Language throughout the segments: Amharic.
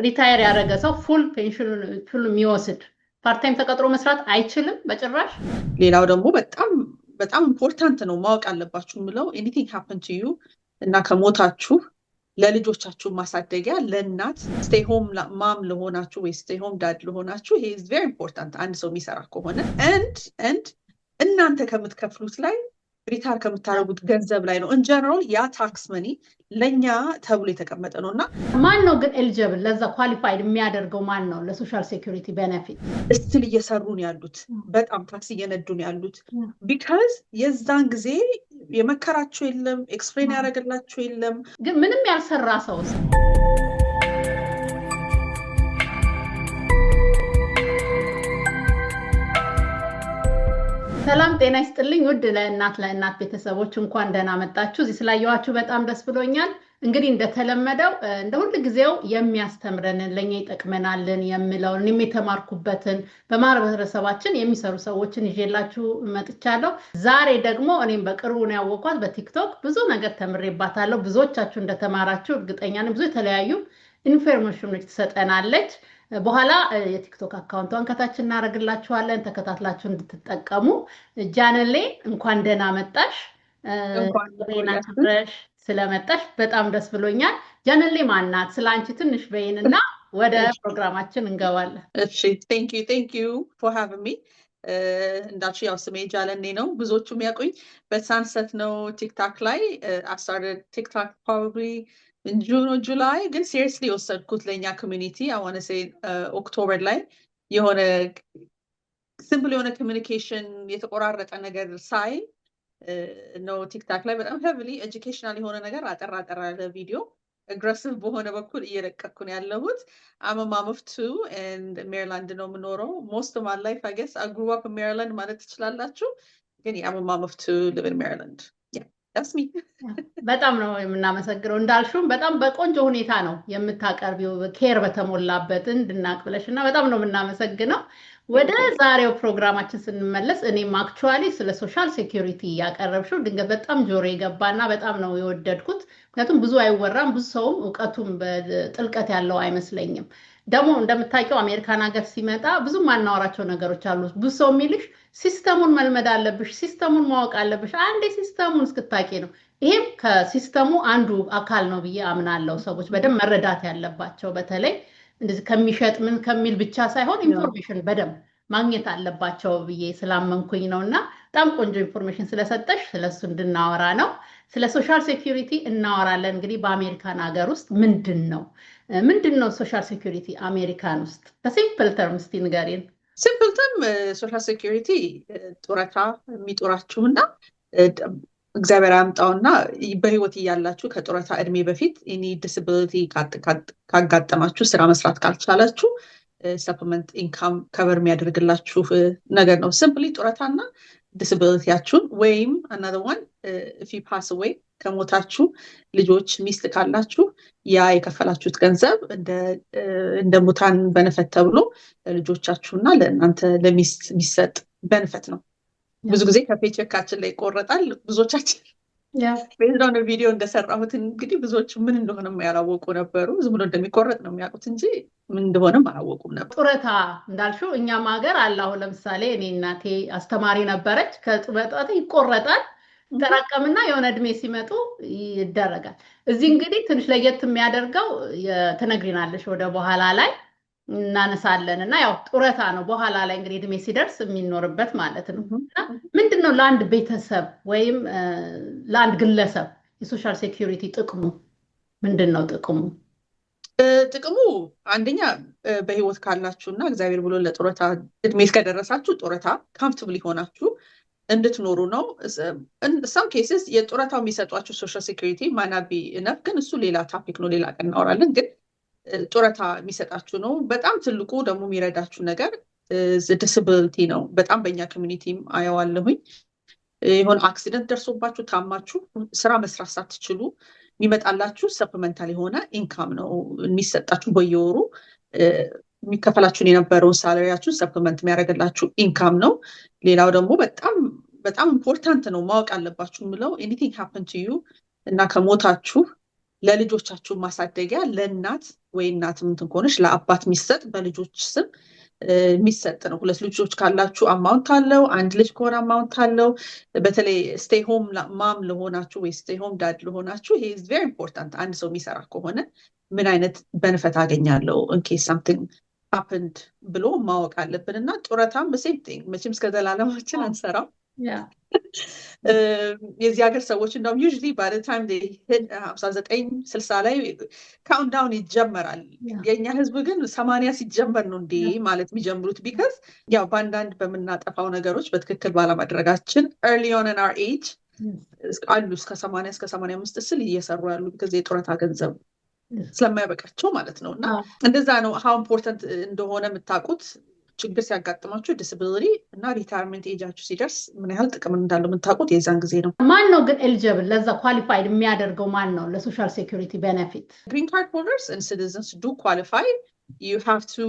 ሪታየር ያደረገ ሰው ፉል ፔንሽኑን ሁሉ የሚወስድ ፓርት ታይም ተቀጥሮ መስራት አይችልም በጭራሽ። ሌላው ደግሞ በጣም ኢምፖርታንት ነው ማወቅ አለባችሁ የምለው ኤኒቲንግ ሃፕን ቱ ዩ እና ከሞታችሁ ለልጆቻችሁ ማሳደጊያ ለእናት ስቴይ ሆም ማም ለሆናችሁ ወይ ስቴይ ሆም ዳድ ለሆናችሁ ይሄ ኢዝ ቬሪ ኢምፖርታንት አንድ ሰው የሚሰራ ከሆነ ኤንድ እናንተ ከምትከፍሉት ላይ ሪታር ከምታደርጉት ገንዘብ ላይ ነው ኢን ጀነራል ያ ታክስ መኒ ለኛ ተብሎ የተቀመጠ ነው። እና ማን ነው ግን ኤሊጂብል ለዛ ኳሊፋይድ የሚያደርገው ማን ነው? ለሶሻል ሴኩሪቲ ቤኔፊት እስቲል እየሰሩ ነው ያሉት፣ በጣም ታክስ እየነዱ ነው ያሉት። ቢካዝ የዛን ጊዜ የመከራችሁ የለም፣ ኤክስፕሌን ያደረገላችሁ የለም። ግን ምንም ያልሰራ ሰው ሰላም ጤና ይስጥልኝ። ውድ ለእናት ቤተሰቦች እንኳን ደህና መጣችሁ። እዚህ ስላየኋችሁ በጣም ደስ ብሎኛል። እንግዲህ እንደተለመደው እንደ ሁሉ ጊዜው የሚያስተምረንን ለኛ ይጠቅመናልን የምለውን እኔም የተማርኩበትን በማህበረሰባችን የሚሰሩ ሰዎችን ይዤላችሁ መጥቻለሁ። ዛሬ ደግሞ እኔም በቅርቡ ነው ያወቅኳት በቲክቶክ ብዙ ነገር ተምሬባታለሁ። ብዙዎቻችሁ እንደተማራችሁ እርግጠኛ ነኝ። ብዙ የተለያዩ ኢንፎርሜሽኖች ትሰጠናለች። በኋላ የቲክቶክ አካውንቷን ከታች እናደርግላችኋለን፣ ተከታትላችሁ እንድትጠቀሙ። ጃነሌ እንኳን ደህና መጣሽ። ሬናሽ ስለመጣሽ በጣም ደስ ብሎኛል። ጃነሌ ማናት? ስለአንቺ ትንሽ በይንና ወደ ፕሮግራማችን እንገባለን። እሺ፣ ቴንክ ዩ ፎር ሃቪንግ ሚ። እንዳልሽ ያው ስሜ ጃለኔ ነው። ብዙዎቹ የሚያውቁኝ በሳንሰት ነው ቲክታክ ላይ። I started TikTok probably ጁላይ ግን ሲሪየስሊ የወሰድኩት ለእኛ ኮሚኒቲ አዋነ ሴ ኦክቶበር ላይ የሆነ ሲምፕል የሆነ ኮሚኒኬሽን የተቆራረጠ ነገር ሳይ ነው ቲክታክ ላይ በጣም ሄቪሊ ኤጁኬሽናል የሆነ ነገር አጠር ያለ ቪዲዮ አግሬሲቭ በሆነ በኩል እየለቀኩ ነው ያለሁት። አም ማም ኦፍ ቱ ኤንድ ሜሪላንድ ነው የምኖረው። ሞስት ኦፍ ማይ ላይፍ አይ ጌስ አይ ግሩ አፕ ኢን ሜሪላንድ ማለት ትችላላችሁ። ግን አም ማም ኦፍ ቱ ሊቭ ኢን ሜሪላንድ። በጣም ነው የምናመሰግነው። እንዳልሽውም በጣም በቆንጆ ሁኔታ ነው የምታቀርቢው ኬር በተሞላበት እንድናቅ ብለሽ እና በጣም ነው የምናመሰግነው። ወደ ዛሬው ፕሮግራማችን ስንመለስ እኔም አክቹዋሊ ስለ ሶሻል ሴኩሪቲ ያቀረብሽው ድንገት በጣም ጆሮ የገባና በጣም ነው የወደድኩት። ምክንያቱም ብዙ አይወራም፣ ብዙ ሰውም እውቀቱም በጥልቀት ያለው አይመስለኝም። ደግሞ እንደምታውቂው አሜሪካን ሀገር ሲመጣ ብዙ ማናወራቸው ነገሮች አሉ። ብዙ ሰው የሚልሽ ሲስተሙን መልመድ አለብሽ፣ ሲስተሙን ማወቅ አለብሽ። አንዴ ሲስተሙን እስክታቂ ነው። ይሄም ከሲስተሙ አንዱ አካል ነው ብዬ አምናለሁ። ሰዎች በደንብ መረዳት ያለባቸው በተለይ እንደዚህ ከሚሸጥ ምን ከሚል ብቻ ሳይሆን ኢንፎርሜሽን በደንብ ማግኘት አለባቸው ብዬ ስላመንኩኝ ነው። እና በጣም ቆንጆ ኢንፎርሜሽን ስለሰጠሽ ስለሱ እንድናወራ ነው። ስለ ሶሻል ሴኩሪቲ እናወራለን። እንግዲህ በአሜሪካን ሀገር ውስጥ ምንድን ነው ሶሻል ሴኩሪቲ አሜሪካን ውስጥ በሲምፕል ተርም እስቲ ንገሪን። ሲምፕል ተርም ሶሻል ሴኩሪቲ ጡረታ የሚጦራችሁና እግዚአብሔር ያምጣውና በህይወት እያላችሁ ከጡረታ እድሜ በፊት ኤኒ ዲስቢሊቲ ካጋጠማችሁ ስራ መስራት ካልቻላችሁ ሰፕሊመንት ኢንካም ከቨር የሚያደርግላችሁ ነገር ነው። ሲምፕሊ ጡረታና ዲስቢሊቲያችሁን ወይም another one if you pass away ከሞታችሁ ልጆች ሚስት ካላችሁ ያ የከፈላችሁት ገንዘብ እንደ ሙታን በነፈት ተብሎ ለልጆቻችሁና ለእናንተ ለሚስት የሚሰጥ በነፈት ነው። ብዙ ጊዜ ከፔቼካችን ላይ ይቆረጣል። ብዙዎቻችን ቤዝዳውን ቪዲዮ እንደሰራሁት እንግዲህ ብዙዎች ምን እንደሆነ ያላወቁ ነበሩ። ዝም ብሎ እንደሚቆረጥ ነው የሚያውቁት እንጂ ምን እንደሆነም አላወቁም ነበር። ጡረታ እንዳልሽው እኛም ሀገር አለ። አሁን ለምሳሌ እኔ እናቴ አስተማሪ ነበረች። ከጡረታ ይቆረጣል፣ ተራቀምና የሆነ እድሜ ሲመጡ ይደረጋል። እዚህ እንግዲህ ትንሽ ለየት የሚያደርገው ትነግሪናለሽ ወደ በኋላ ላይ እናነሳለን። እና ያው ጡረታ ነው በኋላ ላይ እንግዲህ እድሜ ሲደርስ የሚኖርበት ማለት ነው። ምንድነው ለአንድ ቤተሰብ ወይም ለአንድ ግለሰብ የሶሻል ሴኩሪቲ ጥቅሙ ምንድነው? ጥቅሙ አንደኛ በህይወት ካላችሁና እግዚአብሔር ብሎ ለጡረታ እድሜ እስከደረሳችሁ ጡረታ ካምፍርታብል ሆናችሁ እንድትኖሩ ነው። some cases የጡረታው የሚሰጧችሁ ሶሻል ሴኩሪቲ ማናቢ እነፍ ግን እሱ ሌላ ቶፒክ ነው፣ ሌላ ቀን እናወራለን። ግን ጡረታ የሚሰጣችሁ ነው። በጣም ትልቁ ደግሞ የሚረዳችሁ ነገር ዲስቢሊቲ ነው። በጣም በእኛ ኮሚኒቲም አየዋለሁኝ። የሆነ አክሲደንት ደርሶባችሁ ታማችሁ ስራ መስራት ሳትችሉ የሚመጣላችሁ ሰፕሊመንታል የሆነ ኢንካም ነው የሚሰጣችሁ። በየወሩ የሚከፈላችሁን የነበረውን ሳላሪያችሁን ሰፕሊመንት የሚያደርግላችሁ ኢንካም ነው። ሌላው ደግሞ በጣም ኢምፖርታንት ነው ማወቅ አለባችሁ የምለው ኤኒቲንግ ሃፕን ቱ ዩ እና ከሞታችሁ ለልጆቻችሁ ማሳደጊያ ለእናት ወይ እናት እንትን ከሆነች ለአባት የሚሰጥ በልጆች ስም የሚሰጥ ነው። 2 ልጆች ካላችሁ አማውንት አለው። 1 ልጅ ከሆነ አማውንት አለው። በተለይ ስቴይ ሆም ማም ለሆናችሁ ወይ ስቴይ ሆም ዳድ ለሆናችሁ ይሄ is very important። አንድ ሰው የሚሰራ ከሆነ ምን አይነት በነፈት አገኛለሁ ኢንኬስ ሳምቲንግ happened ብሎ ማወቅ አለብን። እና ጡረታም በሴም ቲንግ መቼም እስከ ዘላለማችን አንሰራም። የዚህ ሀገር ሰዎች እንደውም usually by the time they hit 59-60 ላይ ካውንትዳውን ይጀመራል። የኛ ህዝብ ግን 80 ሲጀመር ነው እንዴ ማለት የሚጀምሩት። ቢካዝ ያው በአንዳንድ በምናጠፋው ነገሮች በትክክል ባለማድረጋችን early on in our age አሉ እስከ 80 እስከ 85 ስል እየሰሩ ያሉ ቢካዝ የጡረታ ገንዘብ ስለማይበቃቸው ማለት ነው። እና እንደዛ ነው how important እንደሆነ የምታውቁት። ችግር ሲያጋጥማችሁ ዲስቢሊቲ እና ሪታየርመንት ኤጃችሁ ሲደርስ ምን ያህል ጥቅም እንዳለው የምታውቁት የዛን ጊዜ ነው። ማን ነው ግን ኤሊጂብል ለዛ ኳሊፋይድ የሚያደርገው ማን ነው ለሶሻል ሴኩሪቲ ቤኔፊት? ግሪን ካርድ ሆልደርስ and citizens do qualify. You have to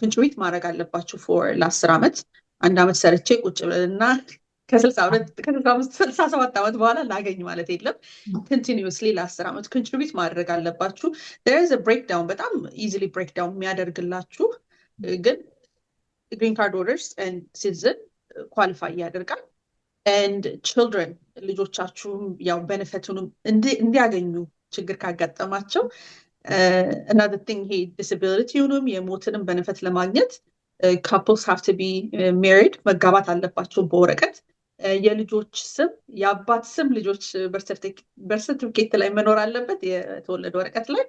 contribute ማድረግ አለባችሁ for ለ10 ዓመት። 1 ዓመት ሰርቼ ቁጭ ብለና ከ67 ዓመት በኋላ ላገኝ ማለት የለም። continuously ለ10 ዓመት contribute ማድረግ አለባችሁ። there is a breakdown በጣም easily breakdown የሚያደርግላችሁ ግን green card holders and citizen qualify ያደርጋል። and children ልጆቻችሁም ያው ቤኔፊቱንም እንዲያገኙ ችግር ካጋጠማቸው another thing he disability-ንም የሞትንም ቤኔፊት ለማግኘት couples have to be married መጋባት አለባቸው በወረቀት። የልጆች ስም የአባት ስም ልጆች በርዝ ሰርቲፊኬት ላይ መኖር አለበት የተወለደ ወረቀት ላይ።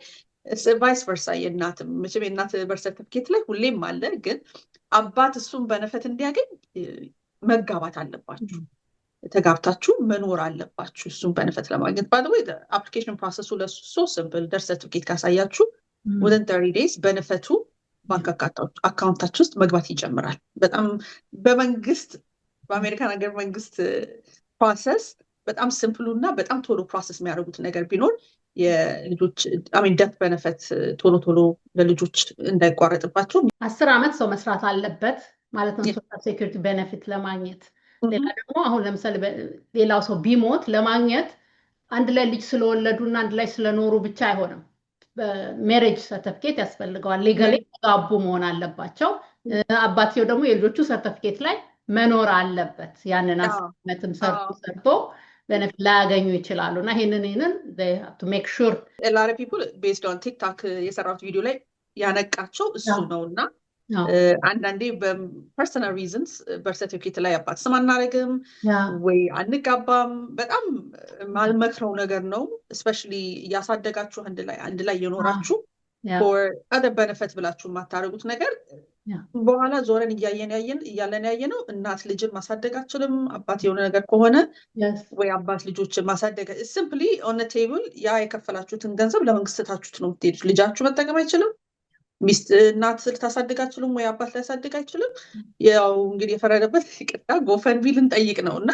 ቫይስ ቨርሳ የእናትም መቼም የእናት በርዝ ሰርቲፊኬት ላይ ሁሌም አለ። ግን አባት እሱን ቤኔፊት እንዲያገኝ መጋባት አለባችሁ። ተጋብታችሁ መኖር አለባችሁ እሱን ቤኔፊት ለማግኘት። ባይ ዘ ዌይ አፕሊኬሽን ፕሮሰሱ ለሱ ሶ ሲምፕል። በርዝ ሰርቲፊኬት ካሳያችሁ within 30 days ቤኔፊቱ ባንክ አካውንታችሁ ውስጥ መግባት ይጀምራል። በጣም በመንግስት በአሜሪካን ሀገር መንግስት ፕሮሰስ በጣም ሲምፕሉ እና በጣም ቶሎ ፕሮሰስ የሚያደርጉት ነገር ቢኖር የልጆች ዴት ቤኔፊት ቶሎ ለልጆች እንዳይቋረጥባቸው 10 ዓመት ሰው መስራት አለበት ማለት ነው ሶሻል ሴኩሪቲ ቤኔፊት ለማግኘት። ሌላ ደግሞ አሁን ለምሳሌ ሌላው ሰው ቢሞት ለማግኘት አንድ ላይ ልጅ ስለወለዱና አንድ ላይ ስለኖሩ ብቻ አይሆንም። ሜሬጅ ሰርቲፊኬት ያስፈልገዋል። ሌጋሊ ተጋቡ መሆን አለባቸው። አባትየው ደግሞ የልጆቹ ሰርቲፊኬት ላይ መኖር አለበት። ያንን 10 ዓመትም ሰርቶ ቤኔፊት ላያገኙ ይችላሉ። እና ይሄንን they have to make sure a lot of people based on TikTok የሰራሁት ቪዲዮ ላይ ያነቃቸው እሱ ነውና አንዳንዴ በፐርሰናል ሪዝንስ በርዝ ሰርቲፊኬት ላይ አባት ስም አናረግም ወይ አንጋባም። በጣም ማልመክረው ነገር ነው። especially ያሳደጋችሁ አንድ ላይ የኖራችሁ for other benefit ብላችሁ ማታረጉት ነገር በኋላ ዞረን እያለን ያየነው እናት ልጅን ማሳደግ አትችልም። አባት የሆነ ነገር ከሆነ ወይ አባት ልጆችን ማሳደግ simply on the table ያ የከፈላችሁትን ገንዘብ ለመንግስታችሁት ነው የምትሄዱት። ልጃችሁ መጠቀም አይችልም። ሚስት እናት ልታሳድግ አትችልም ወይ አባት ሊያሳድግ አይችልም። ያው እንግዲህ የፈረደበት ይቅርታ ጎፈንድሚ ልንጠይቅ ነው። እና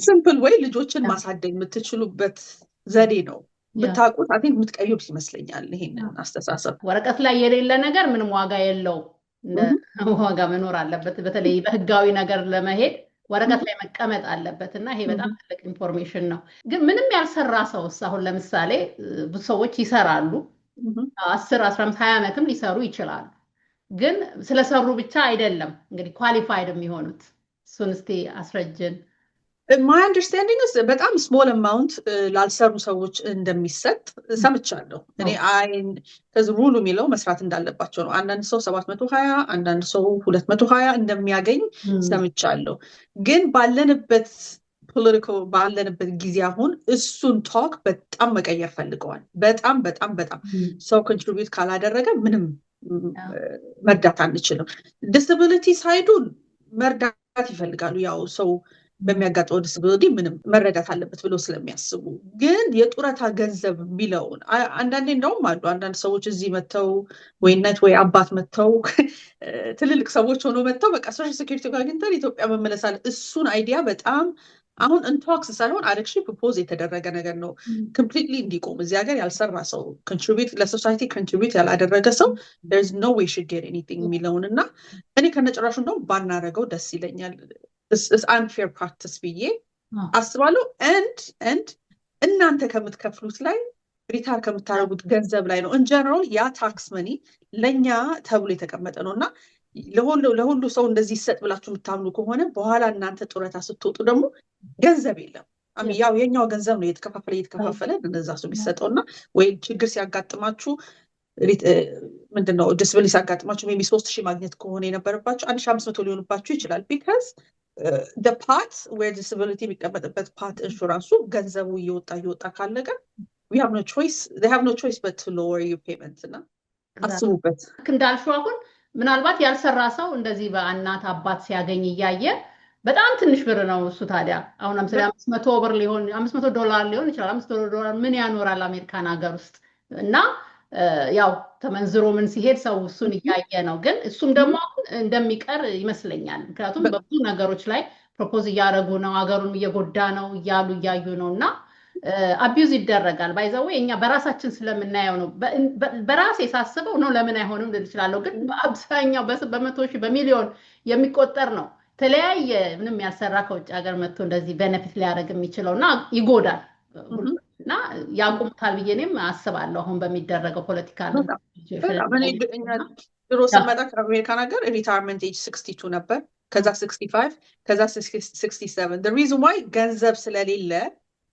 simple way ልጆችን ማሳደግ የምትችሉበት ዘዴ ነው ብታውቁት አይ ቲንክ የምትቀይሩት ይመስለኛል። ይሄንን አስተሳሰብ ወረቀት ላይ የሌለ ነገር ምንም ዋጋ የለው። ዋጋ መኖር አለበት። በተለይ በህጋዊ ነገር ለመሄድ ወረቀት ላይ መቀመጥ አለበት። እና ይሄ በጣም ትልቅ ኢንፎርሜሽን ነው። ግን ምንም ያልሰራ ሰውስ አሁን ለምሳሌ ብዙ ሰዎች ይሰራሉ 10 15 20 ዓመትም ሊሰሩ ይችላሉ። ግን ስለሰሩ ብቻ አይደለም እንግዲህ ኳሊፋይድ የሚሆኑት። እሱን እስቲ አስረጅን። my understanding is በጣም small amount ላልሰሩ ሰዎች እንደሚሰጥ ሰምቻለሁ። እኔ ከዚህ ሩሉ የሚለው መስራት እንዳለባቸው ነው። አንዳንድ ሰው 720 አንዳንድ ሰው 220 እንደሚያገኝ ሰምቻለሁ። ግን ባለንበት ጊዜ አሁን እሱን ቶክ በጣም መቀየር ፈልገዋል። በጣም ሰው ኮንትሪቢዩት ካላደረገ ምንም መርዳት አንችልም። ዲስቢሊቲ ሳይዱን መርዳት ይፈልጋሉ። ያው ሰው በሚያጋጥመው ዲስቢሊቲ ምንም መረዳት አለበት ብለው ስለሚያስቡ። ግን የጡረታ ገንዘብ የሚለውን አንዳንዴ እንደውም አሉ አንዳንድ ሰዎች እዚህ መተው ወይ እናት ወይ አባት መተው ትልልቅ ሰዎች ሆኖ መተው በቃ ሶሻል ሴኩሪቲ አግኝተን ኢትዮጵያ መመለስ አለ። እሱን አይዲያ በጣም አሁን ኢንቶክስ ሳይሆን አክቹዋሊ ፕሮፖዝ የተደረገ ነገር ነው። ኮምፕሊትሊ እንዲቆም እዚህ ሀገር ያልሰራ ሰው ኮንትሪቢዩት ለሶሳይቲ ኮንትሪቢዩት ያላደረገ ሰው there is no way she get anything የሚለውን እና እኔ ከነጭራሹ እንደውም ባናረገው ደስ ይለኛል። is unfair practice ብዬ አስባለሁ። and እናንተ ከምትከፍሉት ላይ ሪታር ከምታደርጉት ገንዘብ ላይ ነው። ኢንጀነራል ያ ታክስ መኒ ለኛ ተብሎ የተቀመጠ ነው እና ለሁሉ ሰው እንደዚህ ይሰጥ ብላችሁ የምታምኑ ከሆነ በኋላ እናንተ ጡረታ ስትወጡ ደግሞ ገንዘብ የለም። ያው የኛው ገንዘብ ነው እየተከፋፈለ እነዛ ሰው የሚሰጠው እና ወይ ችግር ሲያጋጥማችሁ ምንድነው ዲስብሊቲ ሲያጋጥማችሁ ሜይ ቢ 3000 ማግኘት ከሆነ የነበረባችሁ 1500 ሊሆንባችሁ ይችላል። ቢካዝ the part where disability የሚቀመጥበት ፓርት ኢንሹራንሱ ገንዘቡ እየወጣ ካለቀ we have no choice, they have no choice but to lower your payments እና አስቡበት። እንዳልሽው አሁን ምናልባት ያልሰራ ሰው እንደዚህ በእናት አባት ሲያገኝ እያየ በጣም ትንሽ ብር ነው እሱ። ታዲያ አሁን ለምሳሌ 500 ብር ሊሆን $500 ሊሆን ይችላል። $500 ምን ያኖራል አሜሪካን ሀገር ውስጥ? እና ያው ተመንዝሮ ምን ሲሄድ ሰው እሱን እያየ ነው። ግን እሱም ደግሞ እንደሚቀር ይመስለኛል። ምክንያቱም በብዙ ነገሮች ላይ ፕሮፖዝ እያደረጉ ነው፣ ሀገሩን እየጎዳ ነው እያዩ ነው እና አቢዩዝ ይደረጋል። ባይዘው እኛ በራሳችን ስለምናየው ነው። በራሴ ሳስበው ነው ለምን አይሆንም ልል እችላለሁ። ግን በአብዛኛው በመቶ ሺህ በሚሊዮን የሚቆጠር ነው ተለያየ ምንም ያልሰራ ከውጭ ሀገር መጥቶ እንደዚህ ቤኔፊት ሊያደርግ የሚችለውና ይጎዳል እና ያቆምታል ብዬ እኔም አስባለሁ። አሁን በሚደረገው ፖለቲካል ድሮ ስመጣ ከአሜሪካን ሀገር ሪታየርመንት ኤጅ 62 ነበር፣ ከዛ 65፣ ከዛ 67። the reason why ገንዘብ ስለሌለ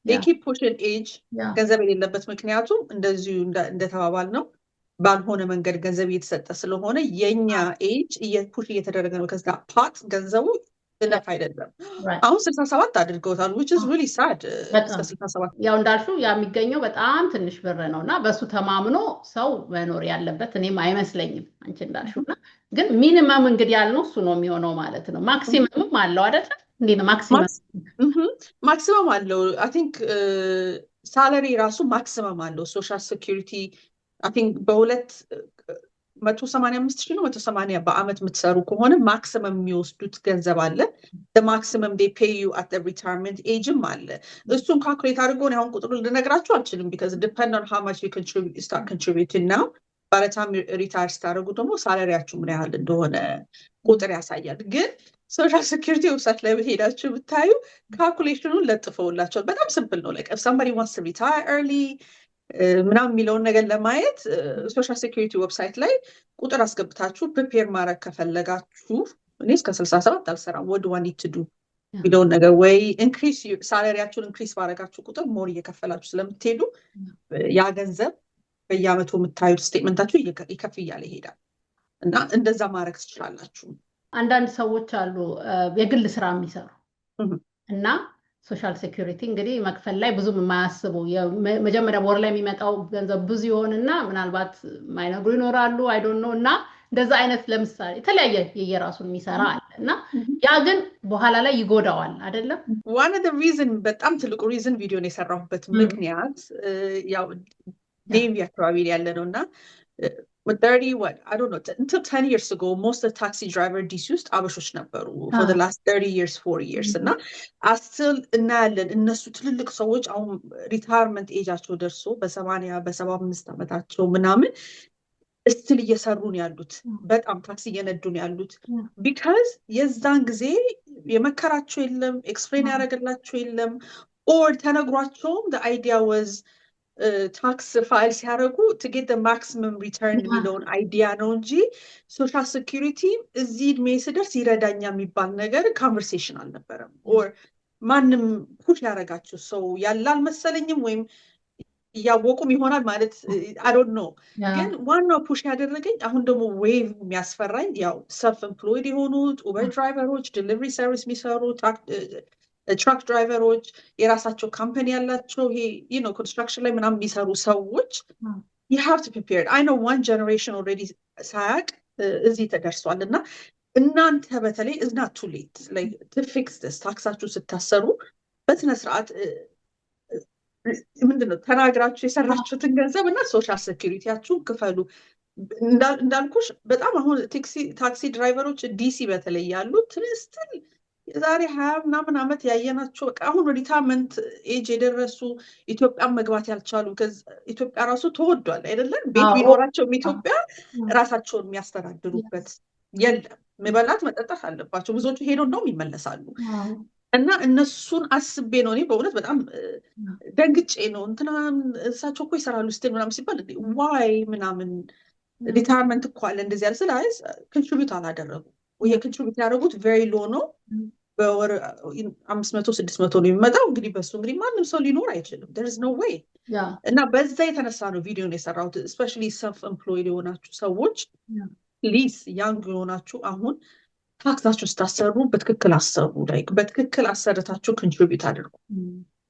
they keep pushing age ገንዘብ የሌለበት ምክንያቱም እንደዚሁ እንደተባባል ነው ባልሆነ መንገድ ገንዘብ እየተሰጠ ስለሆነ የኛ ኤጅ ፑሽ እየተደረገ ነው። ከዛ ፓት ገንዘቡ enough አይደለም። አሁን 67 አድርገውታል which is really sad። 67 ያው እንዳልሽው የሚገኘው በጣም ትንሽ ብር ነውና በሱ ተማምኖ ሰው መኖር ያለበት እኔም አይመስለኝም አንቺ እንዳልሽውና ግን ሚኒመም እንግዲህ ያልነው እሱ ነው የሚሆነው ማለት ነው። ማክሲመምም አለው አይደል? እንዴ ነው ማክሲመም አለው። I think ሳላሪ ራሱ ማክሲመም አለው። ሶሻል ሴኩሪቲ I think በሁለት 185,000 ነው 180 በአመት የምትሰሩ ከሆነ ማክሲመም የሚወስዱት ገንዘብ አለ። the maximum they pay you at the retirement age አለ። እሱን ካልኩሌት አድርጎ ነው አሁን ቁጥሩ ልነግራችሁ አልችልም because depend on how much you start contributing now by the time you retire ስታደርጉ ደግሞ ሳላሪያችሁ ምን ያህል እንደሆነ ቁጥር ያሳያል። ግን ሶሻል ሴኩሪቲ ዌብሳይት ላይ ሄዳችሁ ብታዩ ካልኩሌሽኑን ለጥፈውላችኋል። በጣም ሲምፕል ነው። like if somebody wants to retire early ምናምን የሚለውን ነገር ለማየት ሶሻል ሴኩሪቲ ዌብሳይት ላይ ቁጥር አስገብታችሁ ፕሪፔር ማድረግ ከፈለጋችሁ እኔ እስከ 67 አልሰራም what do I need to do የሚለውን ነገር ወይ ኢንክሪስ ሳላሪያችሁን ኢንክሪስ ባደረጋችሁ ቁጥር ሞር እየከፈላችሁ ስለምትሄዱ ያ ገንዘብ በየአመቱ የምታዩት ስቴትመንታችሁ ይከፍ እያለ ይሄዳል እና እንደዛ ማድረግ ትችላላችሁ። አንዳንድ ሰዎች አሉ የግል ስራ የሚሰሩ እና ሶሻል ሴኩሪቲ እንግዲህ መክፈል ላይ ብዙም የማያስቡ መጀመሪያ ወር ላይ የሚመጣው ገንዘብ ብዙ ይሆንና ምናልባት ማይነግሩ ይኖራሉ አይ ዶንት ኖ እና እንደዛ አይነት ለምሳሌ የተለያየ የየራሱን የሚሰራ አለ እና ያ ግን በኋላ ላይ ይጎዳዋል አይደለም? one of the reason በጣም ትልቁ ሪዝን ቪዲዮን የሰራሁበት ምክንያት ያው ዴቪ አካባቢ ያለ ነውና with 30 what I don't know until 10 years ago most of the taxi driver DC used አበሾች ነበሩ for the last 30 years 40 years እና still እናያለን እነሱ ትልልቅ ሰዎች አሁን ሪታየርመንት ኤጃቸው ደርሶ በ80 በ75 አመታቸው ምናምን still እየሰሩ ነው ያሉት በጣም ታክሲ እየነዱ ነው ያሉት because የዛን ጊዜ የመከራቸው የለም ኤክስፕሌን ያደረገላቸው የለም or ተነግሯቸው the idea was ታክስ ፋይል ሲያደርጉ to get the maximum return የሚለውን አይዲያ ነው እንጂ ሶሻል ሴኩሪቲ እዚህ እድሜ ስደርስ ይረዳኛ የሚባል ነገር ኮንቨርሴሽን አልነበረም። or ማንም ፑሽ ያደረጋችሁ ሰው ያለ አልመሰለኝም ወይም እያወቁም ይሆናል ማለት I don't know ግን ዋናው ፑሽ ያደረገኝ አሁን ደግሞ ዌቭ የሚያስፈራኝ ያው ሰልፍ ኤምፕሎይድ የሆኑት ኡበር ድራይቨሮች ዲሊቨሪ ሰርቪስ የሚሰሩ ትራክ ድራይቨሮች የራሳቸው ካምፓኒ ያላቸው ይሄ ኮንስትራክሽን ላይ ምናምን የሚሰሩ ሰዎች you have to prepare. I know one generation already ሳያቅ እዚህ ተደርሷል እና እናንተ በተለይ is not too late like to fix this ታክሳችሁ ስታሰሩ በስነ ስርዓት ምንድነው ተናግራችሁ የሰራችሁትን ገንዘብ እና ሶሻል ሴኩሪቲያችሁን ክፈሉ። እንዳልኩሽ በጣም አሁን ታክሲ ድራይቨሮች ዲሲ በተለይ ያሉት ትንስትል የዛሬ 20 ምናምን አመት ያየናቸው በቃ አሁን ሪታየርመንት ኤጅ የደረሱ ኢትዮጵያን መግባት ያልቻሉ ኢትዮጵያ ራሱ ተወዷል አይደለም? ቤት ቢኖራቸው ኢትዮጵያ ራሳቸውን የሚያስተዳድሩበት የለም። መበላት መጠጣት አለባቸው። ብዙዎቹ ሄደው ነው ይመለሳሉ እና እነሱን አስቤ ነው እኔ በእውነት በጣም ደንግጬ ነው እንትና እሳቸው እኮ ይሰራሉ ስትል ምናምን ሲባል ዋይ ምናምን ሪታርመንት እኮ አለ እንደዚህ ያለ ስለ ኮንትሪቢዩት አላደረጉ ወይ የኮንትሪቢዩት ያደረጉት ቬሪ ሎ ነው በወር 500-600 ነው የሚመጣው እንግዲህ በሱ እንግዲህ ማንም ሰው ሊኖር አይችልም there is no way እና በዛ የተነሳ ነው ቪዲዮን የሰራሁት especially self employed የሆናችሁ ሰዎች ፕሊዝ ያንግ የሆናችሁ አሁን ታክሳችሁ ስታሰሩ በትክክል አሰሩ ላይክ በትክክል አሰርታችሁ ኮንትሪቢዩት አድርጉ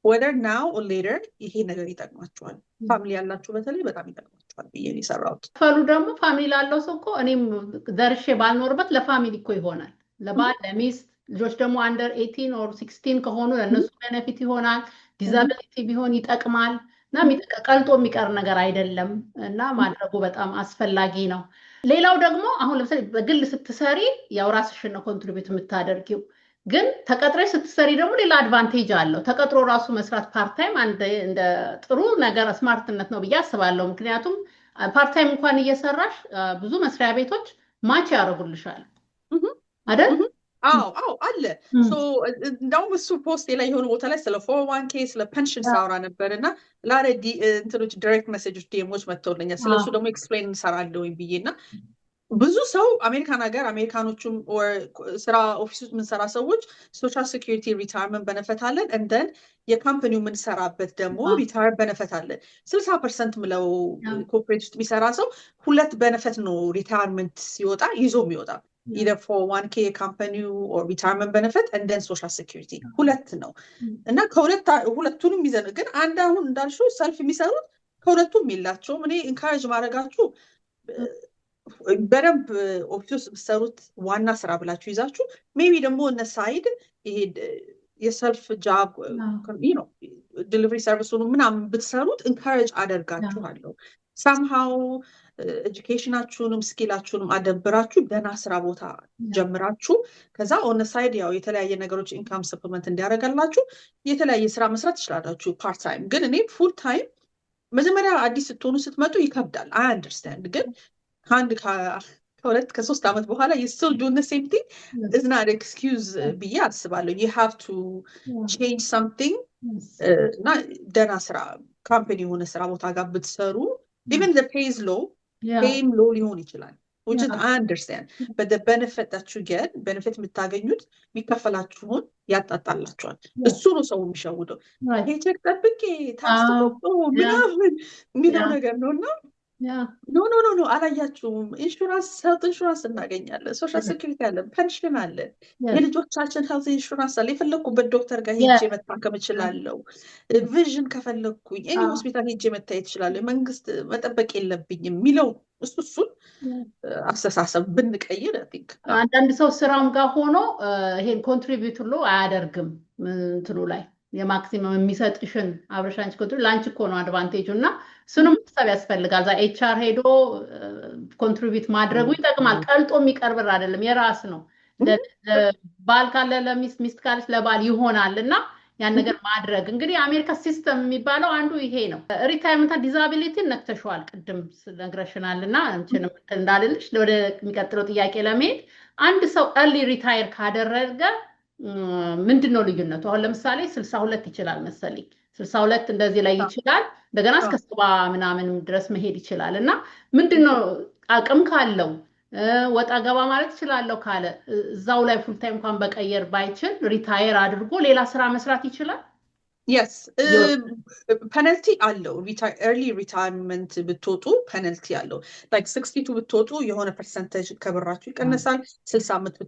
whether now or later ይሄ ነገር ይጠቅማችኋል ፋሚሊ ያላችሁ በተለይ በጣም ይጠቅማችኋል ብዬ ነው የሰራሁት ፈሉ ደግሞ ፋሚሊ ያለው ሰው እኮ እኔም ደርሼ ባልኖርበት ለፋሚሊ እኮ ይሆናል ለባል ለሚስት ልጆች ደግሞ under 18 or 16 ከሆኑ ለነሱ ቤኔፊት ይሆናል ዲዛቢሊቲ ቢሆን ይጠቅማል እና ቀልጦ የሚቀር ነገር አይደለም እና ማድረጉ በጣም አስፈላጊ ነው ሌላው ደግሞ አሁን ለምሳሌ በግል ስትሰሪ ያው ራስሽን ነው ኮንትሪቢዩት የምታደርጊው ግን ተቀጥረሽ ስትሰሪ ደግሞ ሌላ አድቫንቴጅ አለው ተቀጥሮ ራሱ መስራት ፓርት ታይም እንደ ጥሩ ነገር ስማርትነት ነው ብዬ አስባለሁ ምክንያቱም ፓርት ታይም እንኳን እየሰራሽ ብዙ መስሪያ ቤቶች ማች ያደርጉልሻል አይደል አዎ አለ ሶ እንደውም እሱ ፖስት ላይ የሆነ ቦታ ላይ ስለ 401k ስለ ፔንሽን ሳውራ ነበርና ላረ እንትኖች ዳይሬክት ሜሴጆች ዲኤሞች መጥተውልኛል ስለሱ ደግሞ ኤክስፕሌን እንሰራለሁኝ ብዬና ብዙ ሰው አሜሪካን ሀገር አሜሪካኖቹም ኦር ስራ ኦፊስ ውስጥ የምንሰራ ሰዎች ሶሻል ሴኩሪቲ ሪታየርመንት በነፈት አለን እንደን የካምፓኒው የምንሰራበት ደግሞ ሪታየር በነፈት አለን 60% ምለው ኮርፖሬት ውስጥ የሚሰራ ሰው ሁለት በነፈት ነው ሪታየርመንት ሲወጣ ይዞ የሚወጣ either 401k company or retirement benefit and then social security ሁለት ነው እና ሁለቱንም ይዘን ግን አንድ አሁን እንዳልሽው ሰልፍ የሚሰሩት ከሁለቱም ይላቸው እኔ ኢንካሬጅ ማድረጋችሁ በደንብ ኦፊስ ብትሰሩት ዋና ስራ ብላችሁ ይዛችሁ ሜቢ ደግሞ እነ ሳይድ ይሄ የሰልፍ ጃብ ነው ዲሊቨሪ ሰርቪሱን ምናምን ብትሰሩት ኢንካሬጅ አደርጋችኋለሁ somehow ኤጁኬሽናችሁንም ስኪላችሁንም አደብራችሁ ደና ስራ ቦታ ጀምራችሁ ከዛ ኦን ሳይድ ያው የተለያየ ነገሮች ኢንካም ሰፕሊመንት እንዲያደርጋላችሁ የተለያየ ስራ መስራት ይችላልላችሁ ፓርት ታይም ግን እኔ ፉል ታይም መጀመሪያ አዲስ ስትሆኑ ስትመጡ ይከብዳል I understand ግን ከሶስት ዓመት በኋላ you still doing the same thing is not an excuse ብዬ አስባለሁ you have to change something እና ደና ስራ ካምፓኒ የሆነ ስራ ቦታ ጋር ብትሰሩ even the pay is low paying low ሊሆን ይችላል which is I understand but the benefit that you get benefit የምታገኙት የሚከፈላችሁን ያጣጣላችኋል እሱ ነው ሰው የሚሸውደው ቼክ ጠብቄ ታክስ ምናምን የሚለው ነገር ነውና ኖ አላያችሁም ኢንሹራንስ ሄልት ኢንሹራንስ እናገኛለን ሶሻል ሴኩሪቲ አለ ፔንሽን አለ የልጆቻችን ሄልት ኢንሹራንስ አለ የፈለኩበት ዶክተር ጋር ሄጄ መታከም እችላለሁ ቪዥን ከፈለኩኝ እኔ ሆስፒታል ሄጄ መታየት እችላለሁ መንግስት መጠበቅ የለብኝም የሚለው እሱን አስተሳሰብ ብንቀይር I think አንዳንድ ሰው ስራም ጋር ሆኖ ይሄን ኮንትሪቢዩት ሁሉ አያደርግም እንትኑ ላይ የማክሲመም የሚሰጥሽን አብረሻንች ኮንትሪ ላንች እኮ ነው አድቫንቴጁ እና እሱንም ማሰብ ያስፈልጋል ዛ ኤችአር ሄዶ ኮንትሪቢዩት ማድረጉ ይጠቅማል ቀልጦ የሚቀርብር አይደለም የራስ ነው ለባል ካለ ለሚስት ሚስት ካለች ለባል ይሆናልና ያን ነገር ማድረግ እንግዲህ አሜሪካ ሲስተም የሚባለው አንዱ ይሄ ነው ሪታየርመንት ዲዛቢሊቲ ነክተሽዋል ቅድም ነግረሽናልና አንቺንም እንዳልልሽ ወደ የሚቀጥለው ጥያቄ ለመሄድ አንድ ሰው early retire ካደረገ ምንድነው ልዩነቱ አሁን ለምሳሌ 62 ይችላል መሰለኝ 62 እንደዚህ ላይ ይችላል እንደገና እስከ 70 ምናምን ድረስ መሄድ ይችላልና ምንድነው አቅም ካለው ወጣ ገባ ማለት ይችላል ካለ እዛው ላይ ፉል ታይም እንኳን በቀየር ባይችል ሪታየር አድርጎ ሌላ ስራ መስራት ይችላል yes penalty አለው early retirement ብትወጡ penalty አለው like 62 ብትወጡ የሆነ percentage ከብራችሁ ይቀነሳል 65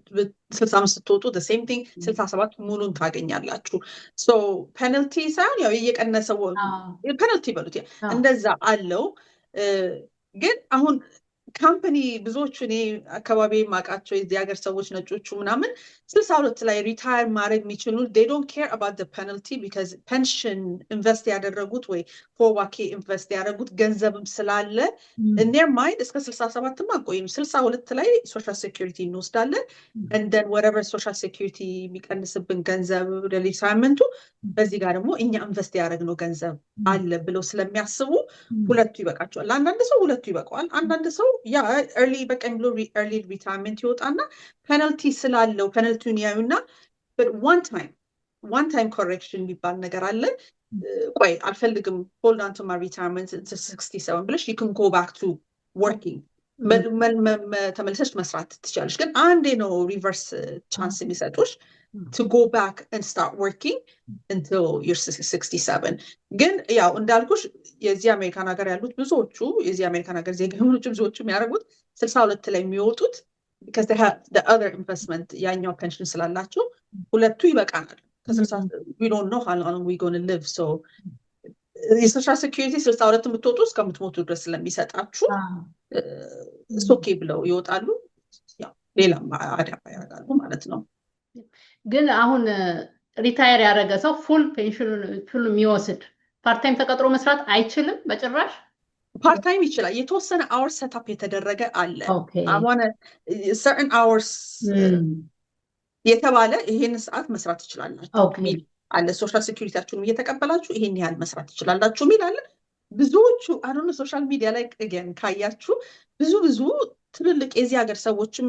ብትወጡ the same thing 67 ሙሉን ታገኛላችሁ so penalty ሳይሆን ያው እየቀነሰው penalty በሉት እንደዛ አለው ግን አሁን ካምፓኒ ብዙዎቹ እኔ አካባቢ ማቃቸው የዚህ ሀገር ሰዎች ነጮቹ ምናምን 62 ላይ ሪታየር ማድረግ የሚችሉ they don't care about the penalty because pension invest ያደረጉት ወይ 401k invest ያደረጉት ገንዘብም ስላለ in their mind እስከ 67 ማቆይም 62 ላይ social security እንወስዳለን and then whatever social security የሚቀንስብን ገንዘብ ለሪታየርመንቱ በዚህ ጋር ደግሞ እኛ ኢንቨስት ያደረግነው ገንዘብ አለ ብለው ስለሚያስቡ ሁለቱ ይበቃቸዋል አንዳንድ ሰው ሁለቱ ይበቃዋል አንዳንድ ሰው ያ early በቀን ብሎ early retirement ይወጣና penalty ስላለው penaltyውን ያዩና but one time one time correction የሚባል ነገር አለ። ቆይ አልፈልግም hold on to my retirement to 67 ብለሽ you can go back to working ተመልሰሽ መስራት ትችላለሽ። ግን አንዴ ነው ሪቨርስ ቻንስ የሚሰጡሽ to go back and start working until you're 67 ግን ያው እንዳልኩሽ የዚህ አሜሪካን ሀገር ያሉት ብዙዎቹ የዚህ አሜሪካን ሀገር ዜጋ የሆኑት ብዙዎቹ የሚያደርጉት 62 ላይ የሚወጡት because they have the other investment ያኛው ፔንሽን ስላላቸው ሁለቱ ይበቃናል። we don't know how long we're going to live so የሶሻል ሴኩሪቲ 62 የምትወጡ እስከምትሞቱ ድረስ ስለሚሰጣችሁ ኦኬ ብለው ይወጣሉ። ያው ሌላም አዳባ ያደርጋሉ ማለት ነው። ግን አሁን ሪታየር ያደረገ ሰው ፉል ፔንሽኑን ፉል የሚወስድ ፓርት ታይም ተቀጥሮ መስራት አይችልም በጭራሽ? ፓርት ታይም ይችላል። የተወሰነ አወርስ ሴትአፕ የተደረገ አለ። አሁን certain hours የተባለ ይሄን ሰዓት መስራት ትችላላችሁ ሚል አለ። ሶሻል ሴኩሪቲያችሁን እየተቀበላችሁ ይሄን ያህል መስራት ትችላላችሁ ሚል አለ። ብዙዎቹ አሁን ሶሻል ሚዲያ ላይ again ካያችሁ ብዙ ትልልቅ የዚህ ሀገር ሰዎችም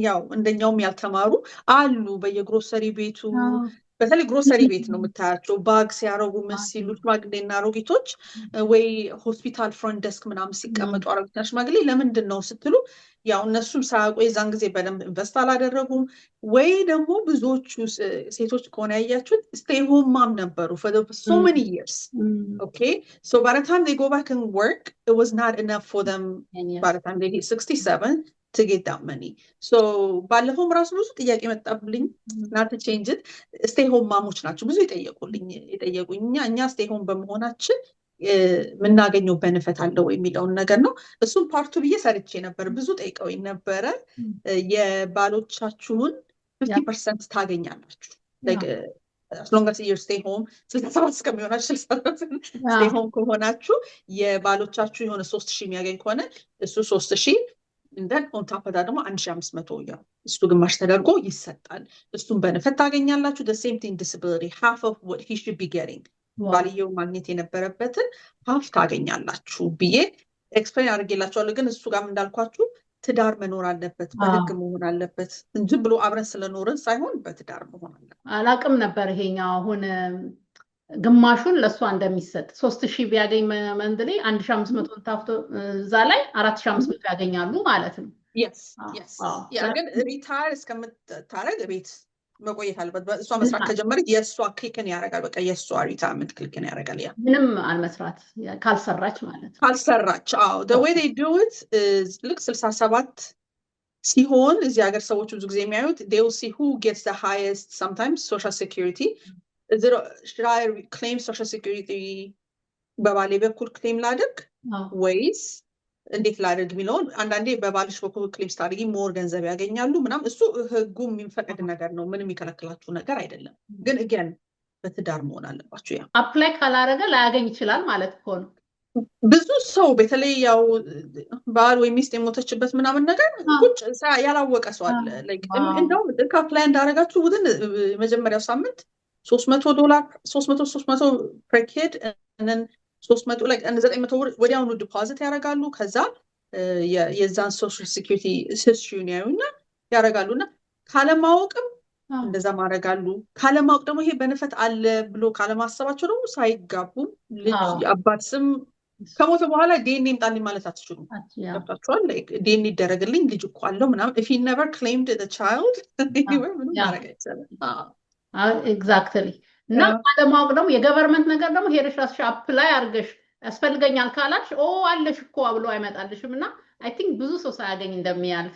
ያው እንደኛውም ያልተማሩ አሉ በየግሮሰሪ ቤቱ በተለይ ግሮሰሪ ቤት ነው የምታያቸው ባግ ሲያረጉ መስሉ ሽማግሌና አሮጊቶች ወይ ሆስፒታል ፍሮንት ዴስክ ምናምን ሲቀመጡ አሮጊትና ሽማግሌ ለምንድን ነው ስትሉ ያው እነሱም ሳያውቁ የዛን ጊዜ በደንብ ኢንቨስት አላደረጉም ወይ ደግሞ ብዙዎቹ ሴቶች ከሆነ ያያችሁት stay home mom ነበሩ for so many years okay so by the time they go back and work it was not enough for them by the time they hit 67 to get that money so ባለፈው ራሱ ብዙ ጥያቄ መጣብልኝ not to change it stay home ማሞች ናቸው ብዙ የጠየቁኝ እኛ stay home በመሆናችን ምናገኘው benefit አለው የሚለውን ነገር ነው። እሱም ፓርቱ ብዬ ሰርቼ ነበር። ብዙ ጠይቀውኝ ነበረ የባሎቻችሁን 50% ታገኛላችሁ like as long as you stay home 67 እስከሚሆናችሁ 67 stay home ከሆናችሁ የባሎቻችሁ የሆነ 3000 የሚያገኝ ከሆነ እሱ 3000 and then on top of that ደግሞ 1500 ያው እሱ ግማሽ ተደርጎ ይሰጣል። እሱም benefit ታገኛላችሁ the same thing disability half of what he should be getting ባልየው ማግኘት የነበረበትን half ታገኛላችሁ ብዬ ኤክስፕሌን አድርጌላችኋለሁ። ግን እሱ ጋር እንዳልኳችሁ ትዳር መኖር አለበት በህግ መሆን አለበት እንጂ ብሎ አብረን ስለኖርን ሳይሆን በትዳር መሆን አለበት። አላቅም ነበር ይሄኛው አሁን ግማሹን ለሷ እንደሚሰጥ 3000 ቢያገኝ መንድሌ 1500 ታፍቶ እዛ ላይ 4500 ያገኛሉ ማለት ነው። yes ያ ግን ሪታየር እስከምታረግ ቤት መቆየት አለበት። እሷ መስራት ከጀመረች የሷ ክሊክን ያደርጋል። በቃ የሷ ሪታየርመንት ክሊክን ያደርጋል። ያ ምንም አልመስራት ካልሰራች ማለት ነው። ካልሰራች the way they do it is look 67 ሲሆን እዚህ ሀገር ሰዎች ብዙ ጊዜ የሚያዩት they will see who gets the highest sometimes social security should I claim social security በባሌ በኩል ክሌም ላድርግ ወይስ እንዴት ላድርግ የሚለውን አንዳንዴ በባልሽ በኩል ክሌም ስታደርጊ ሞር ገንዘብ ያገኛሉ ምናምን እሱ ህጉ የሚፈቅድ ነገር ነው። ምንም የሚከለክላችሁ ነገር አይደለም። ግን again በትዳር መሆን አለባችሁ። ያ አፕላይ ካላረገ ላያገኝ ይችላል ማለት እኮ ነው። ብዙ ሰው በተለይ ያው ባል ወይ ሚስት የሞተችበት ምናምን ነገር ቁጭ ያላወቀ ሰው አለ like እንደውም አፕላይ እንዳደረጋችሁ ወደን መጀመሪያው ሳምንት $300 300 per kid and then 300 like 900 ወዲያውኑ ዲፖዚት ያደርጋሉ። ከዛ የዛን ሶሻል ሴኩሪቲ ሲስቲውን ያደርጋሉና ካለማወቅም እንደዛ ማድረጋሉ። ካለማወቅ ደግሞ ይሄ benefit አለ ብሎ ካለማሰባቸው ደግሞ ሳይጋቡ ልጅ አባት ስም ከሞተ በኋላ ዲኤንኤ ይምጣልኝ ማለት አትችሉም። ገብታችኋል? like ዲኤንኤ ይደረግልኝ ልጅ እኮ አለው ምናምን if he never claimed the child ምንም ማድረግ አይቻልም። ኤግዛክትሊ እና ካለማወቅ ደግሞ የገቨርንመንት ነገር ደግሞ ሄደሽ ራስሽ አፕላይ አድርገሽ ያስፈልገኛል ካላች አለሽ እኮ ብሎ አይመጣልሽም። እና አይ ቲንክ ብዙ ሰው ሳያገኝ እንደሚያልፍ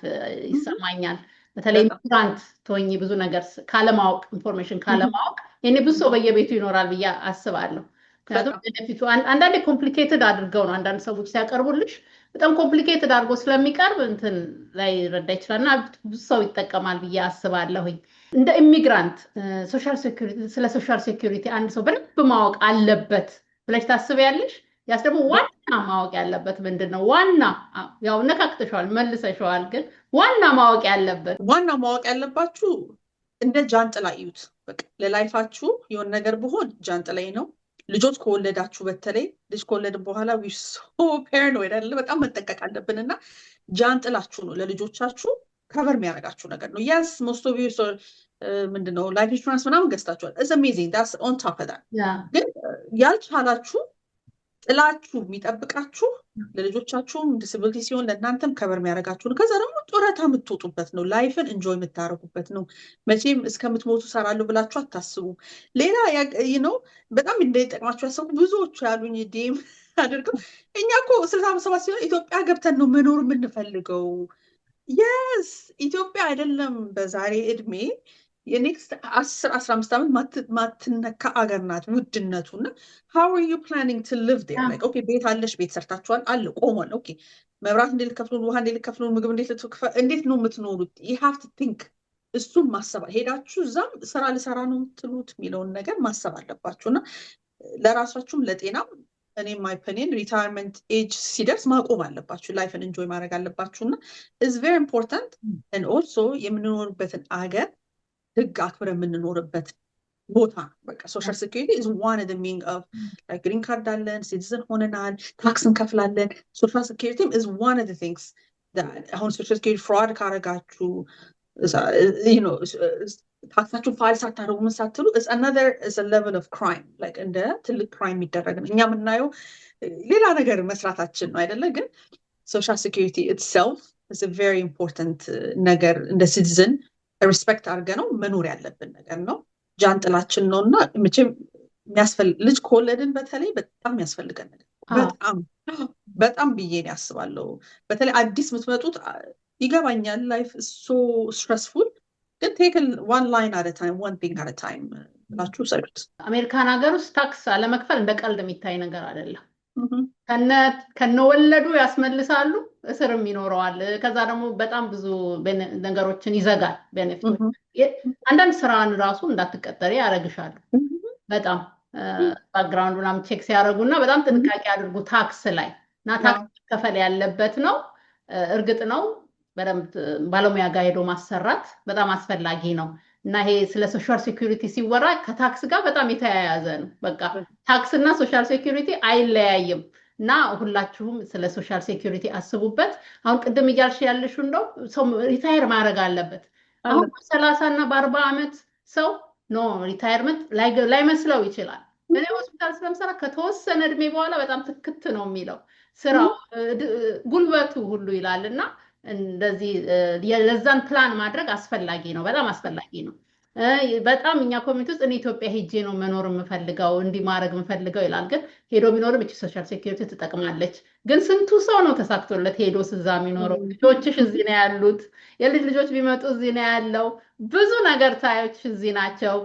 ይሰማኛል። በተለይ ኢሚግራንት ተወኝ ብዙ ነገር ካለማወቅ ኢንፎርሜሽን ካለማወቅ የኔ ብዙ ሰው በየቤቱ ይኖራል ብዬ አስባለሁ። ምክንያቱም ቤኔፊቱ አንዳንዴ ኮምፕሊኬትድ አድርገው ነው አንዳንድ ሰዎች ሲያቀርቡልሽ በጣም ኮምፕሊኬትድ አድርጎ ስለሚቀርብ እንትን ላይ ረዳ ይችላልና ብዙ ሰው ይጠቀማል ብዬ አስባለሁኝ። እንደ ኢሚግራንት ሶሻል ሴኩሪቲ ስለ ሶሻል ሴኩሪቲ አንድ ሰው በደንብ ማወቅ አለበት ብለሽ ታስቢያለሽ? ያስ ደግሞ ዋና ማወቅ ያለበት ምንድነው? ዋና ያው ነካክተሽዋል መልሰሽዋል፣ ግን ዋና ማወቅ ያለባችሁ እንደ ጃንጥላ እዩት። በቃ ለላይፋችሁ የሆነ ነገር ቢሆን ጃንጥላዬ ነው። ልጆች ከወለዳችሁ በተለይ ልጅ ከወለድን በኋላ we so paranoid አይደል? በጣም መጠንቀቅ አለብንና ጃንጥላችሁ ነው ለልጆቻችሁ ከቨር የሚያደርጋችሁ ነገር ነው። yes most of you ምንድነው ላይፍ ኢንሹራንስ ምናምን ገዝታችኋል። it's amazing that's on top of that ግን ያልቻላችሁ ጥላችሁ የሚጠብቃችሁ ለልጆቻችሁም ዲስቢሊቲ ሲሆን ለእናንተም ከበር የሚያደርጋችሁ ነው። ከዛ ደግሞ ጡረታ የምትወጡበት ነው። ላይፍን እንጆይ የምታደርጉበት ነው። መቼም እስከምትሞቱ ሰራለሁ ብላችሁ አታስቡ። ሌላ ነው በጣም እንዳይጠቅማችሁ ያሰቡ ብዙዎቹ ያሉኝ ዴም አድርገው እኛ እኮ 67 ሲሆን ኢትዮጵያ ገብተን ነው መኖር የምንፈልገው። የስ ኢትዮጵያ አይደለም በዛሬ እድሜ የኔክስት 10-15 ዓመት ማትነካ አገር ናት ውድነቱ እና how are you planning to live there like okay ቤት አለሽ ቤት ሰርታችኋል አለ ቆሟል ኦኬ መብራት እንዴት ልከፍሉ ውሃ እንዴት ልከፍሉ ምግብ እንዴት ነው የምትኖሩት you have to think እሱን ማሰብ ሄዳችሁ እዛም ስራ ልሰራ ነው የምትሉት የሚለውን ነገር ማሰብ አለባችሁና ለራሳችሁም ለጤናም እኔ my opinion retirement age ሲደርስ ማቆም አለባችሁ ላይፍን enjoy ማድረግ አለባችሁና is very important and also የምንኖርበትን አገር ህግ አክብረን የምንኖርበት ቦታ በቃ ሶሻል ሴኩሪቲ is one of the meaning of like green card አለን ሲቲዝን ሆነናል ታክስ እንከፍላለን ሶሻል ሴኩሪቲ is one of the things that አሁን ሶሻል ሴኩሪቲ ፍራድ ካረጋችሁ you know ታክሳችሁ ፋይል ሳታደርጉ ምን ሳትሉ is a level of crime like እንደ ትልቅ crime የሚደረግ ነው። እኛ የምናየው ሌላ ነገር መስራታችን ነው አይደለ? ግን ሶሻል ሴኩሪቲ itself is a very important ነገር እንደ ሲቲዝን ሪስፔክት አድርገ ነው መኖር ያለብን ነገር ነው። ጃንጥላችን ነውና መቼም ልጅ ከወለድን በተለይ በጣም ያስፈልገን ነገር በጣም ብዬ ነው ያስባለሁ። በተለይ አዲስ የምትመጡት ይገባኛል ላይፍ so stressful ግን take one line at a time one thing at a time ብላችሁ ሰሩት። አሜሪካን ሀገር ውስጥ ታክስ አለመክፈል እንደ ቀልድ የሚታይ ነገር አይደለም። ከነወለዱ ያስመልሳሉ እስርም ይኖረዋል። ከዛ ደግሞ በጣም ብዙ ነገሮችን ይዘጋል ቤኔፊት አንዳንድ ስራን ራሱ እንዳትቀጠሪ ያረግሻሉ። በጣም ባክግራውንድ ምናምን ቼክ ሲያደርጉና በጣም ጥንቃቄ አድርጉ ታክስ ላይ እና ታክስ ከፈል ያለበት ነው። እርግጥ ነው በደንብ ባለሙያ ጋር ሄዶ ማሰራት በጣም አስፈላጊ ነው እና ይሄ ስለ ሶሻል ሴኩሪቲ ሲወራ ከታክስ ጋር በጣም የተያያዘ ነው። በቃ ታክስ እና ሶሻል ሴኩሪቲ አይለያይም እና ሁላችሁም ስለ ሶሻል ሴኩሪቲ አስቡበት። አሁን ቅድም እያልሽ ያለሽው እንደው ሰው ሪታየር ማድረግ አለበት። አሁን 30 እና በ40 ዓመት ሰው ኖ ሪታየርመንት ላይመስለው ይችላል። እኔ ሆስፒታል ስለምሰራ ከተወሰነ እድሜ በኋላ በጣም ትክክት ነው የሚለው ስራው ጉልበቱ ሁሉ ይላልና እንደዚህ ለዛን ፕላን ማድረግ አስፈላጊ ነው፣ በጣም አስፈላጊ ነው። በጣም እኛ ኮሚኒቲ ውስጥ እኔ ኢትዮጵያ ሄጄ ነው መኖር የምፈልገው እንዲህ ማድረግ የምፈልገው ይላል። ግን ሄዶ ቢኖርም እቺ ሶሻል ሴኩሪቲ ትጠቅማለች። ግን ስንቱ ሰው ነው ተሳክቶለት ሄዶ ስዛ የሚኖረው? ልጆችሽ እዚህ ነው ያሉት፣ የልጅ ልጆች ቢመጡ እዚህ ነው ያለው፣ ብዙ ነገር ታዮች እዚህ ናቸው።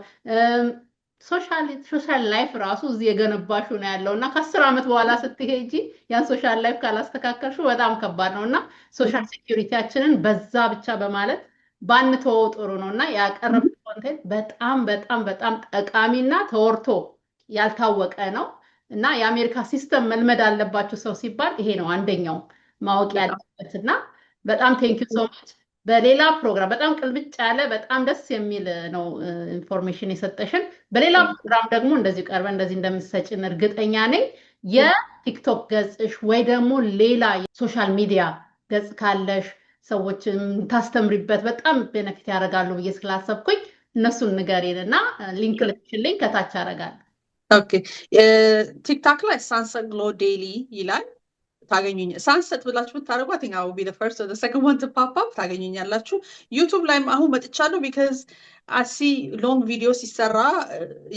ሶሻል ላይፍ ራሱ እዚህ የገነባሹ ነው ያለውና ከ10 ዓመት በኋላ ስትሄጂ ያን ሶሻል ላይፍ ካላስተካከልሹ በጣም ከባድ ነውና ሶሻል ሴኩሪቲያችንን በዛ ብቻ በማለት ባንተው ጥሩ ነውና ያቀረበው ኮንቴንት በጣም በጣም በጣም ጠቃሚና ተወርቶ ያልታወቀ ነው እና የአሜሪካ ሲስተም መልመድ አለባችሁ ሰው ሲባል ይሄ ነው አንደኛው ማወቅ ያለበትና በጣም ቴንክ ዩ ሶ ማች። በሌላ ፕሮግራም በጣም ቅልብጭ ያለ በጣም ደስ የሚል ነው ኢንፎርሜሽን የሰጠሽን። በሌላ ፕሮግራም ደግሞ እንደዚህ ቀርበ እንደዚህ እንደምትሰጪን እርግጠኛ ነኝ። የቲክቶክ ገጽሽ ወይ ደግሞ ሌላ ሶሻል ሚዲያ ገጽ ካለሽ ሰዎችን ታስተምሪበት በጣም ቤኔፊት ያደርጋሉ ብዬ ስላሰብኩኝ እነሱን ንገሪንና ሊንክ ልክልኝ ከታች አደርጋለሁ። ኦኬ ቲክቶክ ላይ ሳንሰት ግሎ ዴይሊ ይላል ታገኙኝ። ሳንሰት ብላችሁ ብታደርጉ I think I will be the first or the second one to pop up ታገኙኛላችሁ። ዩቲዩብ ላይም አሁን መጥቻለሁ because I see long videos ሲሰራ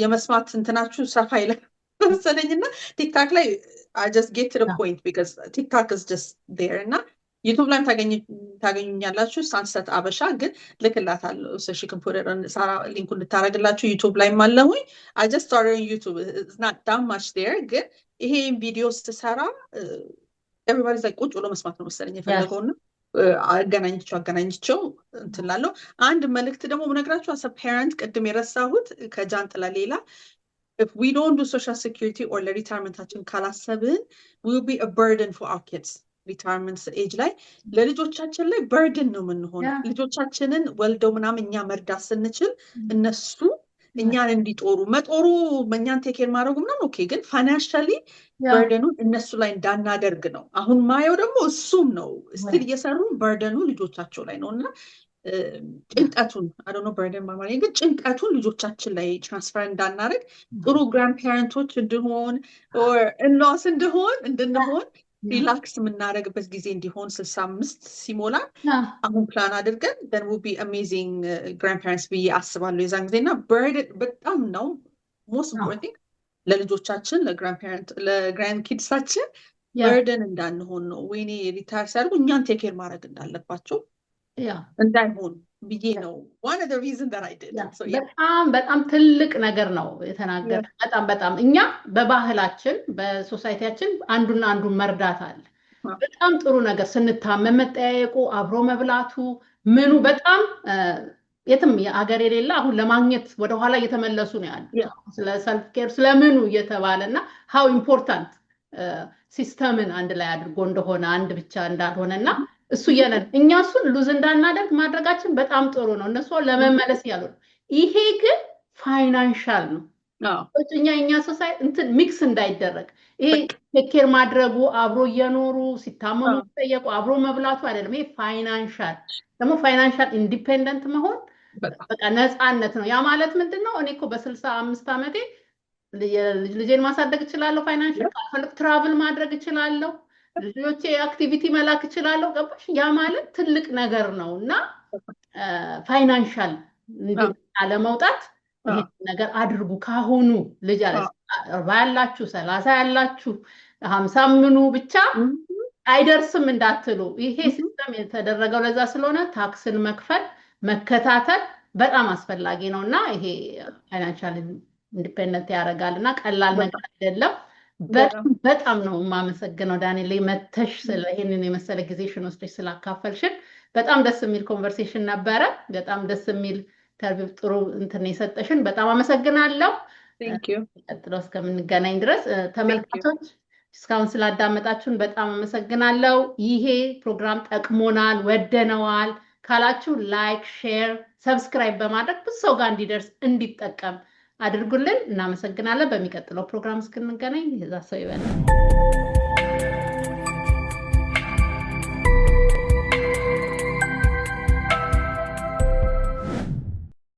የመስማት እንትናችሁ ሰፋ ይላል መሰለኝና ቲክቶክ ላይ I just get to the point because TikTok is just there እና ዩቲዩብ ላይም ታገኙኛላችሁ። ሳንሰት አበሻ ግን ልክላታለሁ so she can put it on ሳራ ሊንኩ እንድታረግላችሁ ዩቲዩብ ላይም አለሁኝ። I just started on YouTube. It's not that much there ግን ይሄ ቪዲዮ ስትሰራ everybody's like ቁጭ ብሎ መስማት ነው መሰለኝ የፈለገውና አገናኝቸው እንትላለው። አንድ መልእክት ደግሞ ምነግራችሁ as a parent ቅድም የረሳሁት ከጃንጥላ ሌላ if we don't do social security or ለሪታይርመንታችን ካላሰብን we will be a burden for our kids. ሪታይርመንት ኤጅ ላይ ለልጆቻችን ላይ በርደን ነው የምንሆነው። ልጆቻችንን ወልደው ምናምን እኛ መርዳት ስንችል እነሱ እኛን እንዲጦሩ መጦሩ እኛን ቴኬር ማድረጉ ምናምን ኦኬ፣ ግን ፋይናንሻሊ ያ በርደኑን እነሱ ላይ እንዳናደርግ ነው። አሁን ማየው ደግሞ እሱም ነው። ስቲል እየሰሩ በርደኑ ልጆቻቸው ላይ ነው እና ጭንቀቱን አዶኖ በርደን በማለት ግን ጭንቀቱን ልጆቻችን ላይ ትራንስፈር እንዳናደርግ ጥሩ ግራንድ ፓረንቶች እንድሆን እንሎስ እንድንሆን ሪላክስ የምናደርግበት ጊዜ እንዲሆን 65 ሲሞላ አሁን ፕላን አድርገን then will be amazing grandparents ብዬ አስባለሁ የዛን ጊዜ እና በርደን በጣም ነው most important thing ለልጆቻችን ለግራንድ ኪድሳችን በርደን እንዳንሆን ነው። ወይኔ ሪታየር ሲያደርጉ እኛን ቴኬር ማድረግ እንዳለባቸው እንዳይሆን ብዬ ነው። one of the reasons that I did so በጣም ትልቅ ነገር ነው የተናገር። በጣም እኛ በባህላችን በሶሳይቲያችን አንዱን መርዳት አለ። በጣም ጥሩ ነገር ስንታመም መጠያየቁ አብሮ መብላቱ ምኑ በጣም የትም ሀገር የሌለ አሁን ለማግኘት ወደ ኋላ እየተመለሱ ነው ያለው ስለ ሰልፍ ኬር ስለምኑ እየተባለና how important ሲስተምን አንድ ላይ አድርጎ እንደሆነ አንድ ብቻ እንዳልሆነና እሱ የነን እኛ እሱን ሉዝ እንዳናደርግ ማድረጋችን በጣም ጥሩ ነው። እነሱ ለመመለስ ያሉ ይሄ ግን ፋይናንሻል ነው። እኛ ሶሳይቲ እንትን ሚክስ እንዳይደረግ ይሄ ቴኬር ማድረጉ አብሮ እየኖሩ ሲታመሙ ተጠየቁ አብሮ መብላቱ አይደለም። ይሄ ፋይናንሻል ደግሞ ፋይናንሻል ኢንዲፔንደንት መሆን በቃ ነፃነት ነው። ያ ማለት ምንድነው? እኔ እኮ በ65 ዓመቴ ልጄን ማሳደግ እችላለሁ። ፋይናንሻል ካልፈልግ ትራቭል ማድረግ እችላለሁ። ልጆቼ አክቲቪቲ መላክ እችላለሁ። ገባሽ? ያ ማለት ትልቅ ነገር ነው እና ፋይናንሻል ለመውጣት ይሄ ነገር አድርጉ ካሁኑ። ልጅ 40 ያላችሁ 30 ያላችሁ 50 ምኑ ብቻ አይደርስም እንዳትሉ። ይሄ ሲስተም የተደረገው ለዛ ስለሆነ ታክስን መክፈል መከታተል በጣም አስፈላጊ ነውና ይሄ ፋይናንሻል ኢንዲፔንደንት ያደርጋልና ቀላል ነገር አይደለም። በጣም ነው የማመሰግነው ዳንኤል መተሽ ስለ ይሄንን የመሰለ ጊዜሽን ወስደሽ ስላካፈልሽን። በጣም ደስ የሚል ኮንቨርሴሽን ነበረ። በጣም ደስ የሚል ኢንተርቪው ጥሩ እንትን የሰጠሽን በጣም አመሰግናለሁ። ቀጥለው እስከምንገናኝ ድረስ ተመልካቾች እስካሁን ስላዳመጣችሁን በጣም አመሰግናለሁ። ይሄ ፕሮግራም ጠቅሞናል ወደነዋል ካላችሁ ላይክ፣ ሼር፣ ሰብስክራይብ በማድረግ ብዙ ሰው ጋር እንዲደርስ እንዲጠቀም አድርጉልን። እናመሰግናለን። በሚቀጥለው ፕሮግራም እስክንገናኝ የዛ ሰው ይበል።